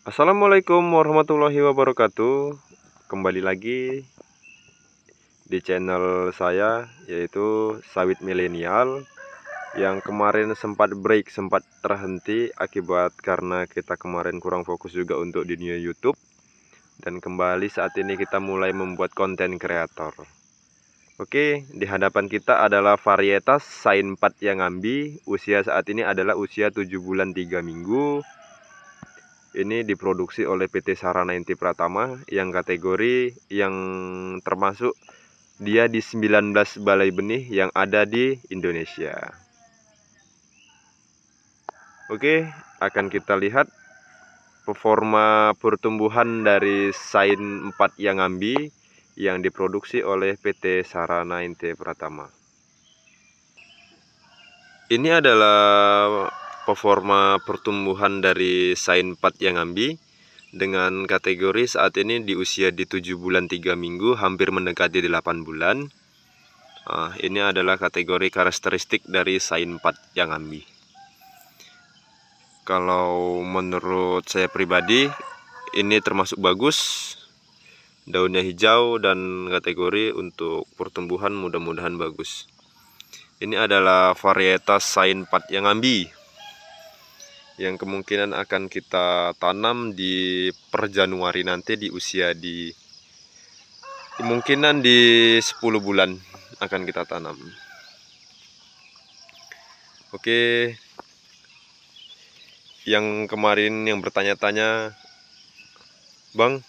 Assalamualaikum warahmatullahi wabarakatuh. Kembali lagi di channel saya, yaitu Sawit Milenial, yang kemarin sempat break, sempat terhenti akibat karena kita kemarin kurang fokus juga untuk di dunia YouTube. Dan kembali saat ini kita mulai membuat konten kreator. Oke, di hadapan kita adalah varietas Sain 4 yang ambi. Usia saat ini adalah usia 7 bulan 3 minggu. Ini diproduksi oleh PT Sarana Inti Pratama yang kategori yang termasuk dia di 19 balai benih yang ada di Indonesia. Oke, akan kita lihat performa pertumbuhan dari Sain 4 yang ambi yang diproduksi oleh PT Sarana Inti Pratama. Ini adalah performa pertumbuhan dari Sain 4 yang ambi dengan kategori saat ini di usia di 7 bulan 3 minggu, hampir mendekati 8 bulan. Ini adalah kategori karakteristik dari Sain 4 yang ambi. Kalau menurut saya pribadi, ini termasuk bagus. Daunnya hijau dan kategori untuk pertumbuhan mudah-mudahan bagus. Ini adalah varietas Sain 4 yang ambi, yang kemungkinan akan kita tanam di per Januari nanti di usia di kemungkinan di 10 bulan akan kita tanam. Oke, yang kemarin yang bertanya-tanya, Bang,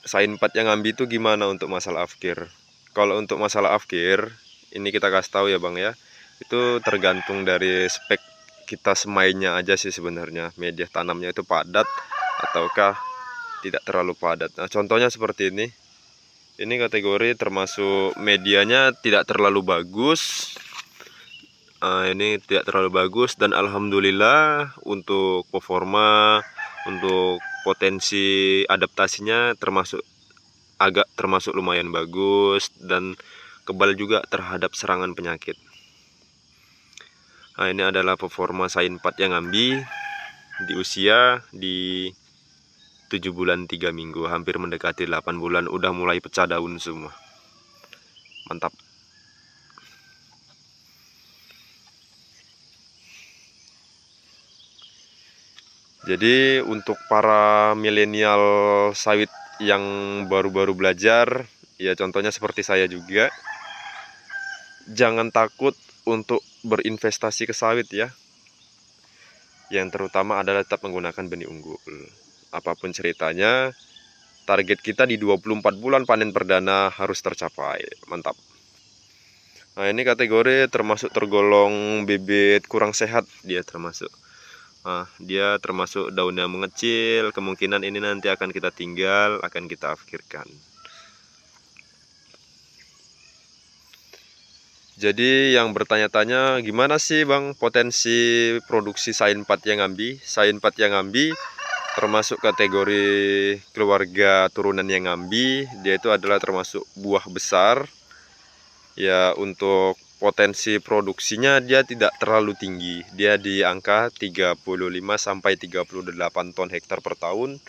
Sain 4 yang ambi itu gimana untuk masalah afkir? Kalau untuk masalah afkir, ini kita kasih tahu ya Bang ya, itu tergantung dari spek kita semainya aja sih sebenarnya. Media tanamnya itu padat ataukah tidak terlalu padat. Nah, contohnya seperti ini. Ini kategori termasuk medianya tidak terlalu bagus. Ini tidak terlalu bagus dan alhamdulillah untuk performa, untuk potensi adaptasinya termasuk lumayan bagus dan kebal juga terhadap serangan penyakit. Nah, ini adalah performa Sain 4 yang ambi di usia di 7 bulan 3 minggu, hampir mendekati 8 bulan, udah mulai pecah daun semua. Mantap. Jadi untuk para milenial sawit yang baru-baru belajar, ya contohnya seperti saya juga, jangan takut untuk berinvestasi ke sawit ya. Yang terutama adalah tetap menggunakan benih unggul. Apapun ceritanya, target kita di 24 bulan panen perdana harus tercapai. Mantap. Nah, ini kategori termasuk tergolong bibit kurang sehat, dia termasuk. Dia termasuk daunnya mengecil, kemungkinan ini nanti akan kita tinggal, akan kita afkirkan. Jadi yang bertanya-tanya, gimana sih Bang potensi produksi Sain 4 yang ambi? Sain 4 yang ambi termasuk kategori keluarga turunan yang ambi. Dia itu adalah termasuk buah besar. Ya, untuk potensi produksinya dia tidak terlalu tinggi. Dia di angka 35 sampai 38 ton hektar per tahun.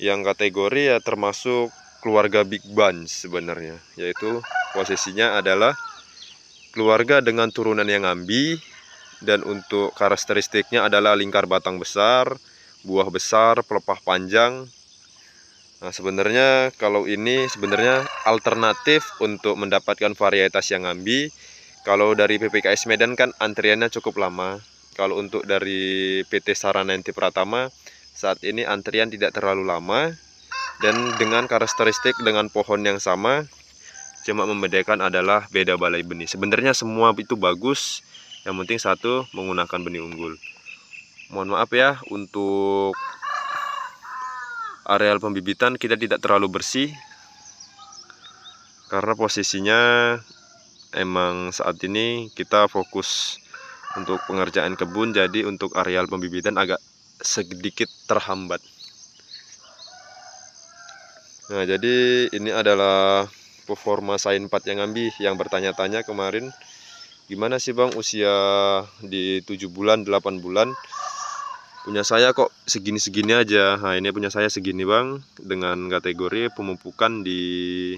Yang kategori ya termasuk keluarga Big Bunch sebenarnya, yaitu posisinya adalah keluarga dengan turunan yang ambi, dan untuk karakteristiknya adalah lingkar batang besar, buah besar, pelepah panjang. Nah, sebenarnya kalau ini sebenarnya alternatif untuk mendapatkan varietas yang ambi. Kalau dari PPKS Medan kan antriannya cukup lama. Kalau untuk dari PT Sarana Inti Pratama saat ini antrian tidak terlalu lama dan dengan karakteristik dengan pohon yang sama. Cuma membedakan adalah beda balai benih. Sebenarnya semua itu bagus. Yang penting satu menggunakan benih unggul. Mohon maaf ya untuk areal pembibitan kita tidak terlalu bersih. Karena posisinya emang saat ini kita fokus untuk pengerjaan kebun. Jadi untuk areal pembibitan agak sedikit terhambat. Nah, jadi ini adalah performa Sain 4 yang ambi. Yang bertanya-tanya kemarin, gimana sih Bang usia di 7 bulan 8 bulan? Punya saya kok segini-segini aja. Nah, ini punya saya segini bang, dengan kategori pemupukan di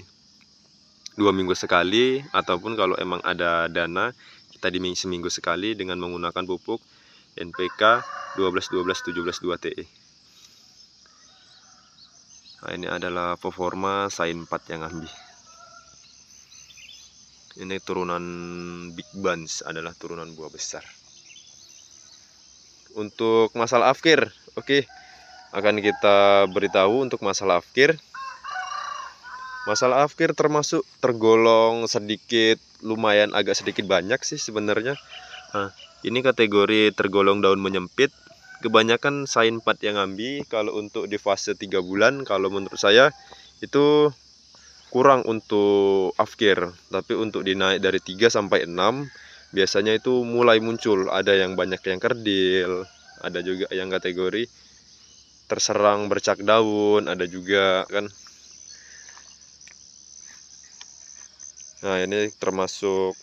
2 minggu sekali, ataupun kalau emang ada dana kita di seminggu sekali dengan menggunakan pupuk NPK 12-12-17-2 TE. Nah, ini adalah performa Shine 4 yang ambil. Ini turunan Big Buns, adalah turunan buah besar. Untuk masalah afkir, oke, akan kita beritahu untuk masalah afkir. Masalah afkir termasuk tergolong sedikit, lumayan agak sedikit banyak sih sebenarnya. Nah, ini kategori tergolong daun menyempit. Kebanyakan Shine 4 yang ambil kalau untuk di fase 3 bulan, kalau menurut saya itu kurang untuk afkir. Tapi untuk dinaik dari 3 sampai 6 biasanya itu mulai muncul. Ada yang banyak yang kerdil, ada juga yang kategori terserang bercak daun, ada juga kan. Nah, ini termasuk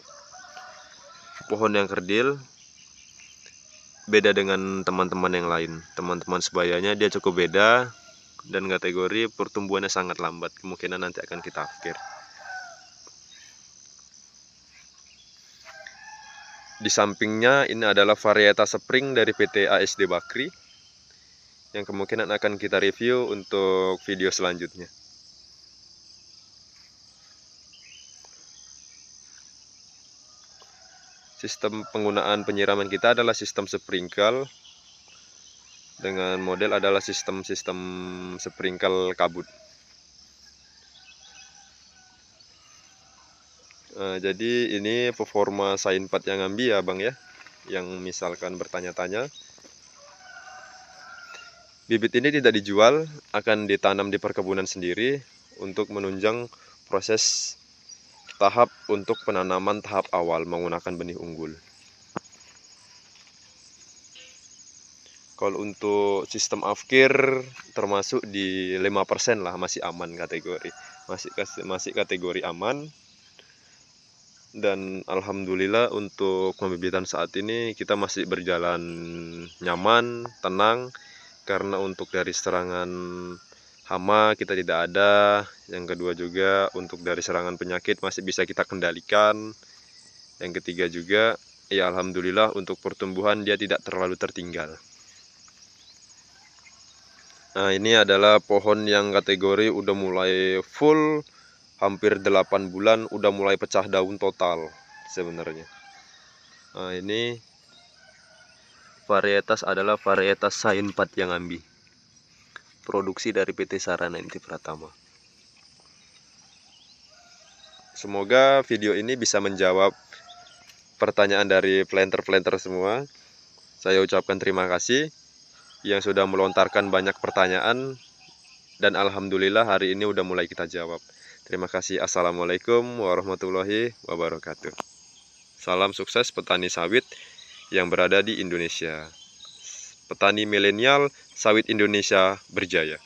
pohon yang kerdil. Beda dengan teman-teman yang lain. Teman-teman sebayanya dia cukup beda, dan kategori pertumbuhannya sangat lambat. Kemungkinan nanti akan kita afkir. Di sampingnya ini adalah varietas spring dari PT ASD Bakri, yang kemungkinan akan kita review untuk video selanjutnya. Sistem penggunaan penyiraman kita adalah sistem sprinkle, dengan model adalah sistem sprinkle kabut. Nah, jadi ini performa Shine 4 yang ambil ya bang ya, yang misalkan bertanya-tanya. Bibit ini tidak dijual, akan ditanam di perkebunan sendiri untuk menunjang proses tahap untuk penanaman tahap awal menggunakan benih unggul. Kalau untuk sistem afkir termasuk di 5% lah, masih aman kategori. Masih kategori aman. Dan alhamdulillah untuk pembibitan saat ini kita masih berjalan nyaman, tenang, karena untuk dari serangan hama kita tidak ada. Yang kedua juga untuk dari serangan penyakit masih bisa kita kendalikan. Yang ketiga juga ya alhamdulillah untuk pertumbuhan dia tidak terlalu tertinggal. Nah, ini adalah pohon yang kategori udah mulai full, hampir 8 bulan udah mulai pecah daun total sebenarnya. Nah, ini varietas adalah varietas Shine 4 yang ambil. Produksi dari PT Sarana Inti Pratama. Semoga video ini bisa menjawab pertanyaan dari planter-planter semua. Saya ucapkan terima kasih yang sudah melontarkan banyak pertanyaan, dan alhamdulillah hari ini udah mulai kita jawab. Terima kasih. Assalamualaikum warahmatullahi wabarakatuh. Salam sukses petani sawit yang berada di Indonesia. Petani milenial sawit Indonesia berjaya.